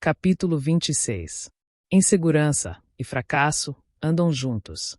Capítulo 26. Insegurança e fracasso andam juntos.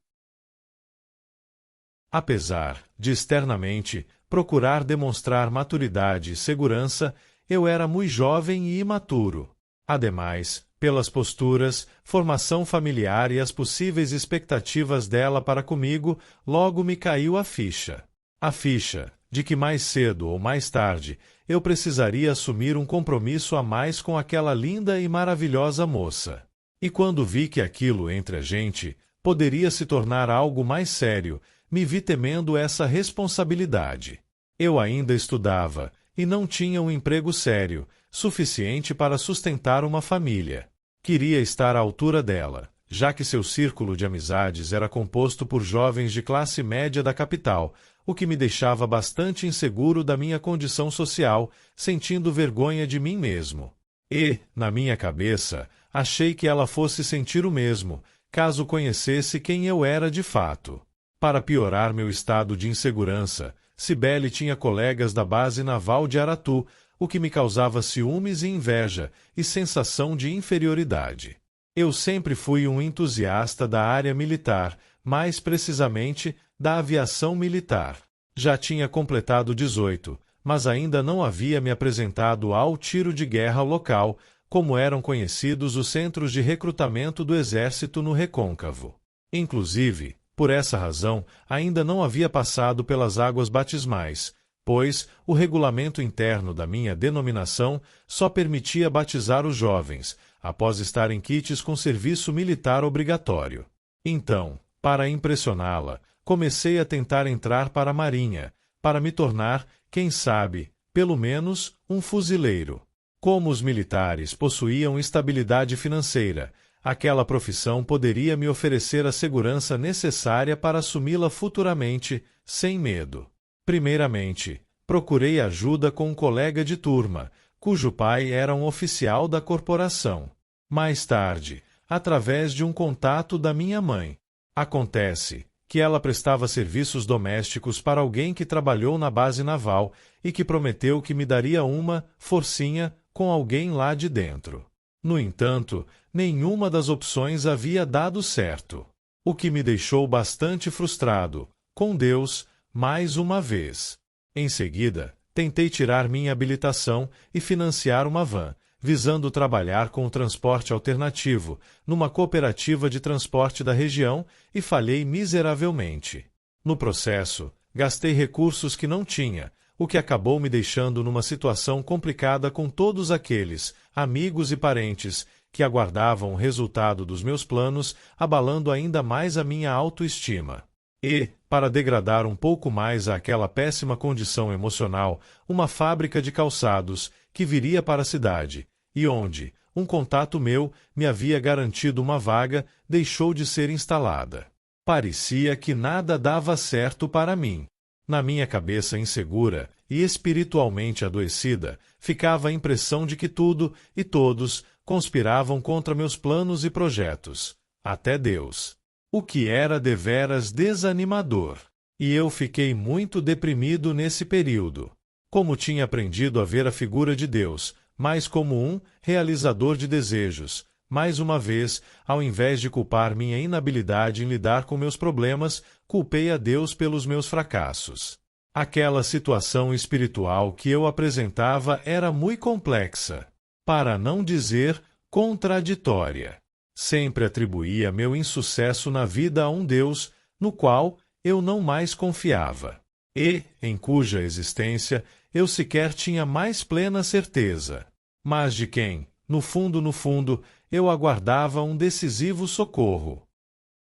Apesar de externamente procurar demonstrar maturidade e segurança, eu era muito jovem e imaturo. Ademais, pelas posturas, formação familiar e as possíveis expectativas dela para comigo, logo me caiu a ficha. A ficha de que mais cedo ou mais tarde eu precisaria assumir um compromisso a mais com aquela linda e maravilhosa moça. E quando vi que aquilo entre a gente poderia se tornar algo mais sério, me vi temendo essa responsabilidade. Eu ainda estudava e não tinha um emprego sério, suficiente para sustentar uma família. Queria estar à altura dela, já que seu círculo de amizades era composto por jovens de classe média da capital, o que me deixava bastante inseguro da minha condição social, sentindo vergonha de mim mesmo. E, na minha cabeça, achei que ela fosse sentir o mesmo, caso conhecesse quem eu era de fato. Para piorar meu estado de insegurança, Cibele tinha colegas da base naval de Aratu, o que me causava ciúmes e inveja e sensação de inferioridade. Eu sempre fui um entusiasta da área militar, mais precisamente da aviação militar. Já tinha completado 18, mas ainda não havia me apresentado ao tiro de guerra local, como eram conhecidos os centros de recrutamento do Exército no Recôncavo. Inclusive, por essa razão, ainda não havia passado pelas águas batismais, pois o regulamento interno da minha denominação só permitia batizar os jovens, após estarem quites com serviço militar obrigatório. Então, para impressioná-la, comecei a tentar entrar para a Marinha, para me tornar, quem sabe, pelo menos, um fuzileiro. Como os militares possuíam estabilidade financeira, aquela profissão poderia me oferecer a segurança necessária para assumi-la futuramente, sem medo. Primeiramente, procurei ajuda com um colega de turma, cujo pai era um oficial da corporação. Mais tarde, através de um contato da minha mãe. Acontece que ela prestava serviços domésticos para alguém que trabalhou na base naval e que prometeu que me daria uma forcinha com alguém lá de dentro. No entanto, nenhuma das opções havia dado certo, o que me deixou bastante frustrado, com Deus, mais uma vez. Em seguida, tentei tirar minha habilitação e financiar uma van, visando trabalhar com o transporte alternativo, numa cooperativa de transporte da região, e falhei miseravelmente. No processo, gastei recursos que não tinha, o que acabou me deixando numa situação complicada com todos aqueles, amigos e parentes, que aguardavam o resultado dos meus planos, abalando ainda mais a minha autoestima. E, para degradar um pouco mais aquela péssima condição emocional, uma fábrica de calçados, que viria para a cidade, e onde um contato meu me havia garantido uma vaga, deixou de ser instalada. Parecia que nada dava certo para mim. Na minha cabeça insegura e espiritualmente adoecida, ficava a impressão de que tudo e todos conspiravam contra meus planos e projetos, até Deus. O que era deveras desanimador. E eu fiquei muito deprimido nesse período. Como tinha aprendido a ver a figura de Deus, mais como um realizador de desejos, mais uma vez, ao invés de culpar minha inabilidade em lidar com meus problemas, culpei a Deus pelos meus fracassos. Aquela situação espiritual que eu apresentava era muito complexa, para não dizer contraditória. Sempre atribuía meu insucesso na vida a um Deus, no qual eu não mais confiava, e em cuja existência eu sequer tinha mais plena certeza, mas de quem, no fundo, eu aguardava um decisivo socorro.